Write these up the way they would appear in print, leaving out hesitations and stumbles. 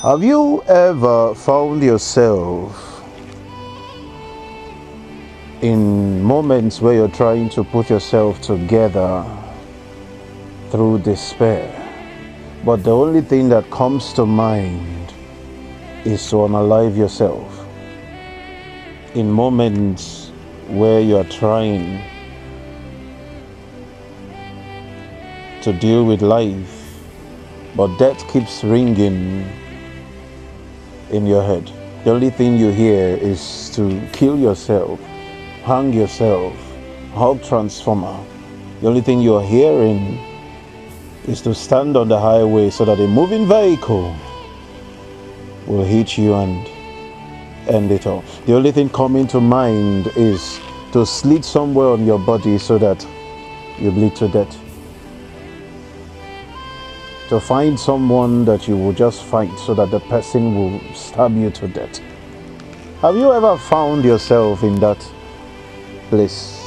Have you ever found yourself in moments where you're trying to put yourself together through despair, but the only thing that comes to mind is to unalive yourself? In moments where you're trying to deal with life, but death keeps ringing in your head. The only thing you hear is to kill yourself, hang yourself, hug transformer. The only thing you're hearing is to stand on the highway so that a moving vehicle will hit you and end it all. The only thing coming to mind is to slit somewhere on your body so that you bleed to death. To find someone that you will just fight so that the person will stab you to death. Have you ever found yourself in that place?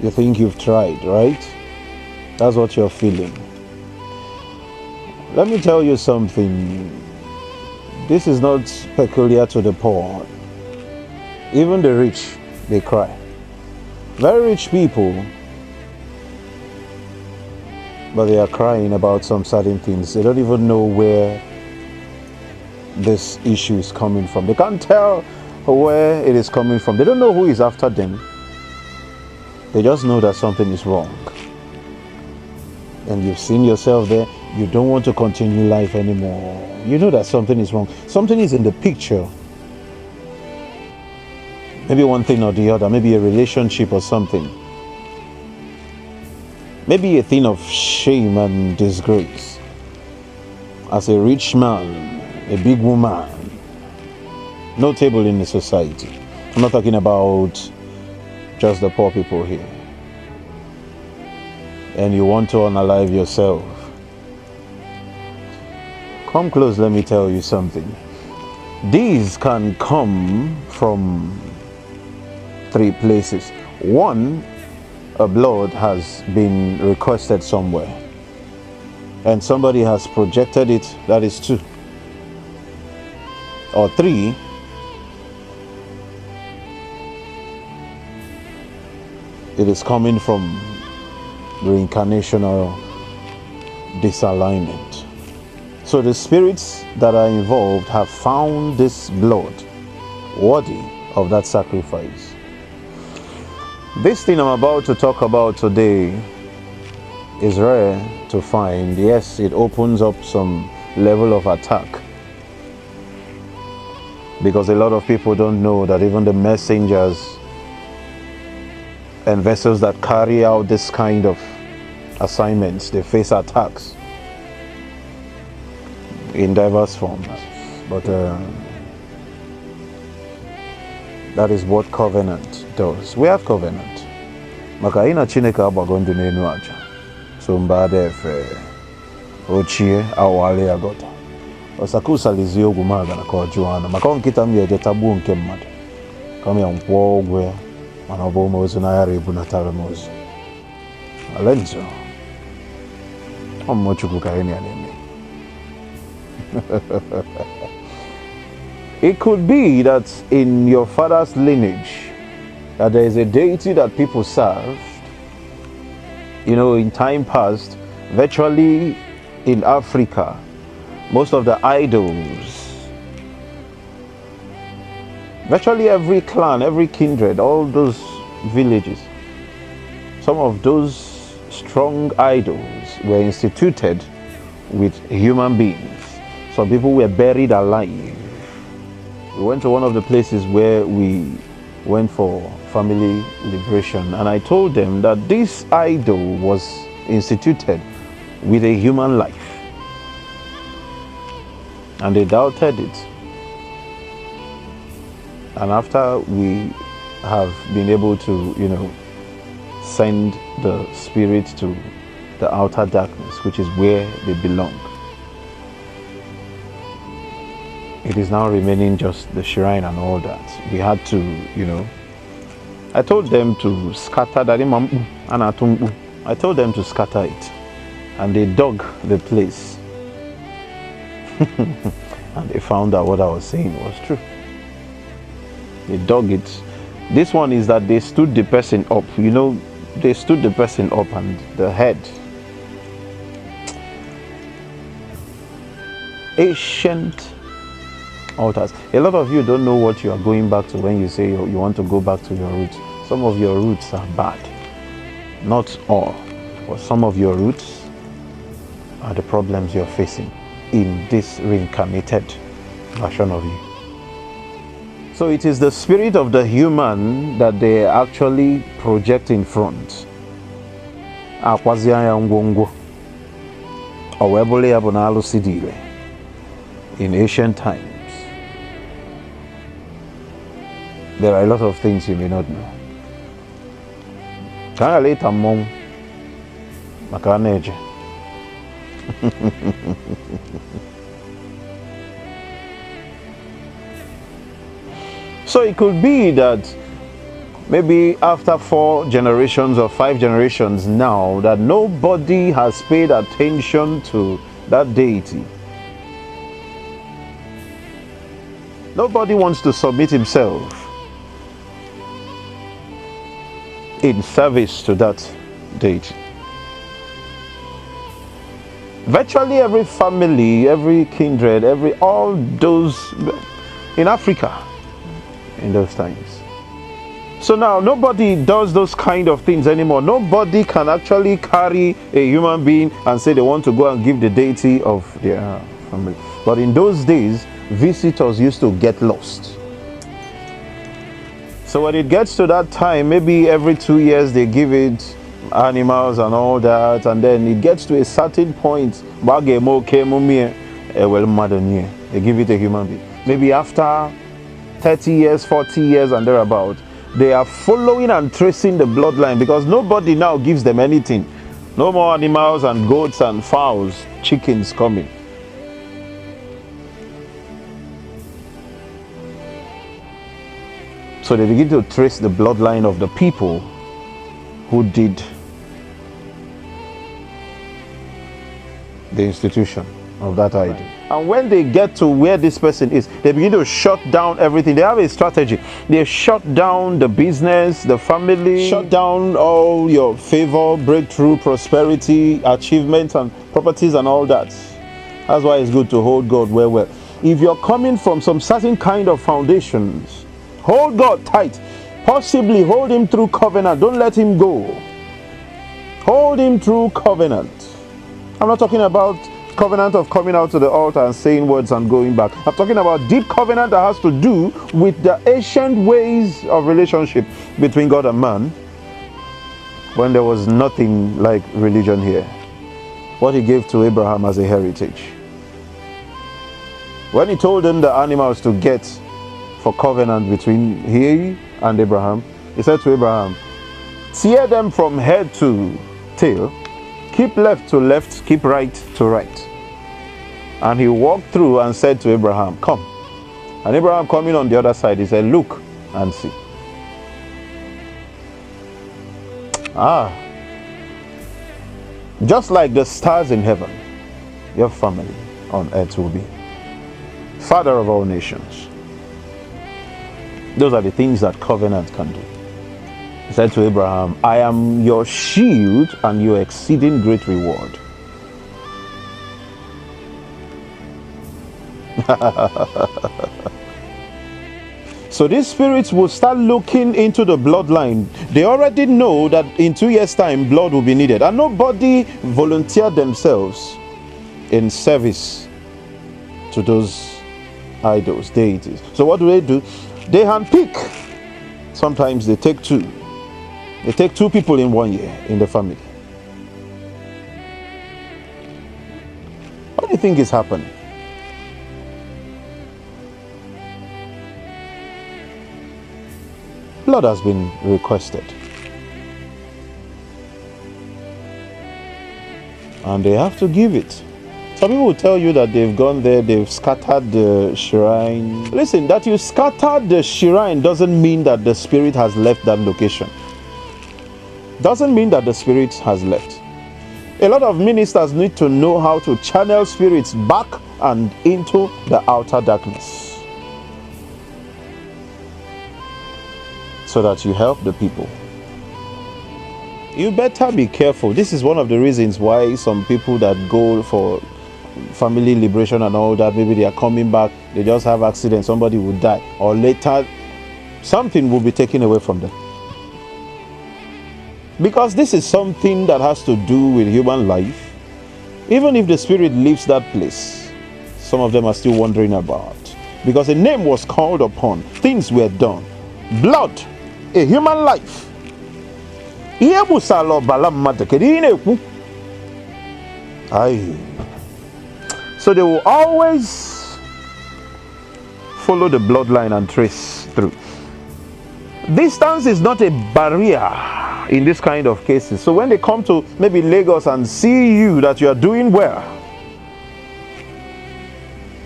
You think you've tried, right? That's what you're feeling. Let me tell you something. This is not peculiar to the poor. Even the rich, they cry. Very rich people, but they are crying about some certain things. They don't even know where this issue is coming from. They can't tell where it is coming from. They don't know who is after them. They just know that something is wrong. And you've seen yourself there. You don't want to continue life anymore. You know that something is wrong. Something is in the picture. Maybe one thing or the other. Maybe a relationship or something. Maybe a thing of shame and disgrace. As a rich man, a big woman, notable in the society. I'm not talking about just the poor people here. And you want to unalive yourself. Come close, let me tell you something. These can come from three places. One, a blood has been requested somewhere and somebody has projected it. That is two. Or three, it is coming from reincarnation or disalignment. So the spirits that are involved have found this blood worthy of that sacrifice. This thing I'm about to talk about today is rare to find. Yes, it opens up some level of attack, because a lot of people don't know that even the messengers and vessels that carry out this kind of assignments, they face attacks in diverse forms. But that is what covenant does. We have covenant. Maka ina chineke abagondo n'enu aja. So mbade efe ochie awale agota. Osakusa lizi ogwu maga na ka juana. Maka nkita m yeje tabu nke mmadụ. Kama ya nkwo ogwe ya. Mana obo mozu na yara ibu na tara mozu. Alenzo. Omo chukwu ka eni aneme. It could be that in your father's lineage, that there is a deity that people served, in time past, virtually in Africa, most of the idols, virtually every clan, every kindred, all those villages, some of those strong idols were instituted with human beings. Some people were buried alive. We went to one of the places where we went for family liberation, and I told them that this idol was instituted with a human life, and they doubted it. And after we have been able to, send the spirit to the outer darkness, which is where they belong, it is now remaining just the shrine and all that. We had to, I told them to scatter that. I told them to scatter it. And they dug the place. And they found out what I was saying was true. They dug it. This one is that they stood the person up. You know, they stood the person up and the head. Ancient altars. A lot of you don't know what you are going back to when you say you want to go back to your roots. Some of your roots are bad. Not all. But some of your roots are the problems you're facing in this reincarnated version of you. So it is the spirit of the human that they actually project in front. In ancient times, there are a lot of things you may not know. So it could be that maybe after 4 generations or 5 generations now, that nobody has paid attention to that deity. Nobody wants to submit himself in service to that deity. Virtually every family, every kindred, all those in Africa in those times. So now nobody does those kind of things anymore. Nobody can actually carry a human being and say they want to go and give the deity of their family. But in those days, visitors used to get lost. So when it gets to that time, maybe every 2 years they give it animals and all that, and then it gets to a certain point, they give it a human being. Maybe after 30 years, 40 years and thereabout, they are following and tracing the bloodline, because nobody now gives them anything. No more animals and goats and fowls, chickens coming. So they begin to trace the bloodline of the people who did the institution of that idol. Right. And when they get to where this person is, they begin to shut down everything. They have a strategy. They shut down the business, the family, shut down all your favor, breakthrough, prosperity, achievements and properties and all that. That's why it's good to hold God well. If you're coming from some certain kind of foundations, hold God tight. Possibly hold him through covenant. Don't let him go. Hold him through covenant. I'm not talking about covenant of coming out to the altar and saying words and going back. I'm talking about deep covenant that has to do with the ancient ways of relationship between God and man, when there was nothing like religion here. What he gave to Abraham as a heritage. When he told them the animals to get for covenant between he and Abraham, he said to Abraham, tear them from head to tail, keep left to left, keep right to right. And he walked through and said to Abraham, come. And Abraham coming on the other side, he said, look and see. Just like the stars in heaven, your family on earth will be. Father of all nations. Those are the things that covenant can do. He said to Abraham, I am your shield and your exceeding great reward. So these spirits will start looking into the bloodline. They already know that in 2 years' time, blood will be needed. And nobody volunteered themselves in service to those idols, deities. So what do? They handpick. Sometimes they take 2. They take 2 people in 1 year in the family. What do you think is happening? Blood has been requested. And they have to give it. Some people will tell you that they've gone there, they've scattered the shrine. Listen, that you scattered the shrine doesn't mean that the spirit has left that location. Doesn't mean that the spirit has left. A lot of ministers need to know how to channel spirits back and into the outer darkness, so that you help the people. You better be careful. This is one of the reasons why some people that go for family liberation and all that, maybe they are coming back, they just have accident, somebody will die, or later something will be taken away from them. Because this is something that has to do with human life. Even if the spirit leaves that place, some of them are still wondering about. Because a name was called upon, things were done. Blood, a human life. So they will always follow the bloodline and trace through. Distance is not a barrier in this kind of cases. So when they come to maybe Lagos and see you that you are doing well,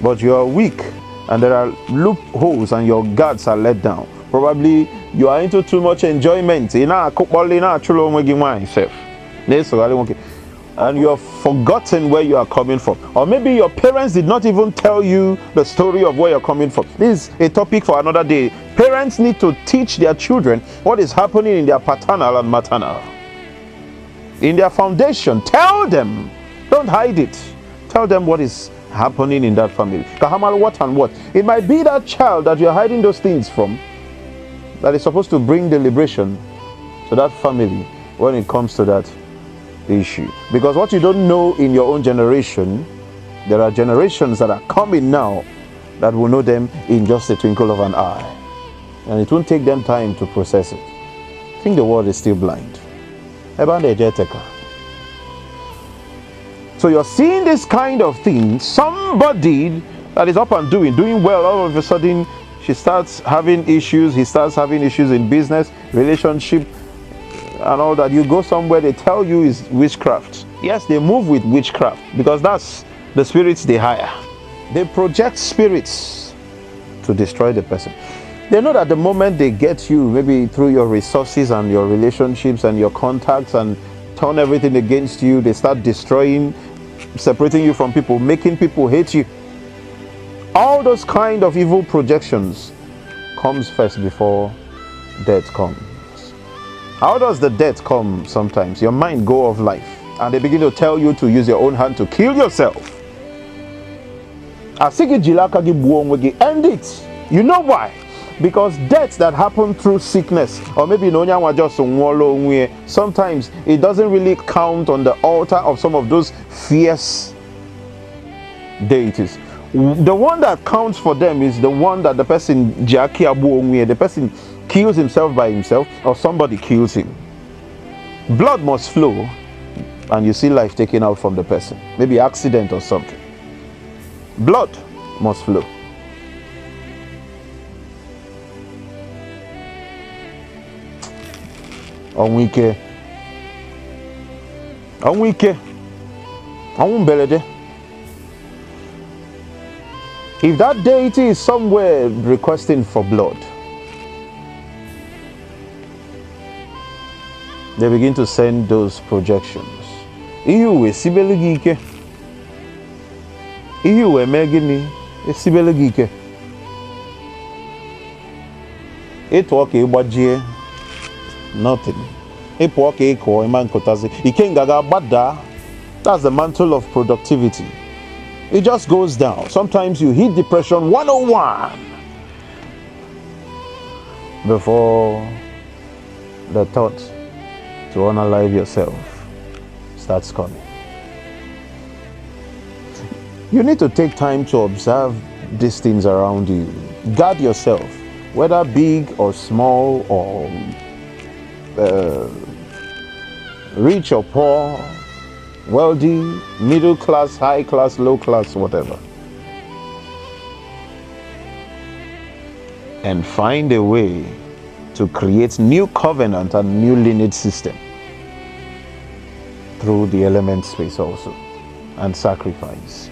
but you are weak and there are loopholes and your guards are let down, probably you are into too much enjoyment, and you have forgotten where you are coming from. Or maybe your parents did not even tell you the story of where you're coming from. This is a topic for another day. Parents need to teach their children what is happening in their paternal and maternal, in their foundation. Tell them, don't hide it. Tell them what is happening in that family. Kahamal, what and what. It might be that child that you're hiding those things from that is supposed to bring the liberation to that family when it comes to that issue. Because what you don't know in your own generation, there are generations that are coming now that will know them in just a twinkle of an eye, and it won't take them time to process it. I think the world is still blind. So you're seeing this kind of thing. Somebody that is up and doing well, all of a sudden she starts having issues, he starts having issues in business, relationship, and all that. You go somewhere, they tell you is witchcraft. Yes, they move with witchcraft because that's the spirits they hire. They project spirits to destroy the person. They know that the moment they get you, maybe through your resources and your relationships and your contacts, and turn everything against you, they start destroying, separating you from people, making people hate you. All those kind of evil projections comes first before death comes. How does the death come sometimes? Your mind go off life and they begin to tell you to use your own hand to kill yourself. End it. You know why? Because deaths that happen through sickness, or maybe sometimes it doesn't really count on the altar of some of those fierce deities. The one that counts for them is the one that the person kills himself by himself, or somebody kills him. Blood must flow and you see life taken out from the person, maybe accident or something. Blood must flow. Onwike Onwumbelede. If that deity is somewhere requesting for blood, they begin to send those projections. Ihuwe sibeligike. Ihuwe megini sibeligike. Etwoke ibajie. Nothing. Epwoke iko imankotazi. Ikengaga bada. That's the mantle of productivity. It just goes down. Sometimes you hit depression 101 before the thought to unalive yourself starts coming. You need to take time to observe these things around you. Guard yourself, whether big or small, or rich or poor, wealthy, middle class, high class, low class, whatever. And find a way to create new covenant and new lineage system through the element space also, and sacrifice.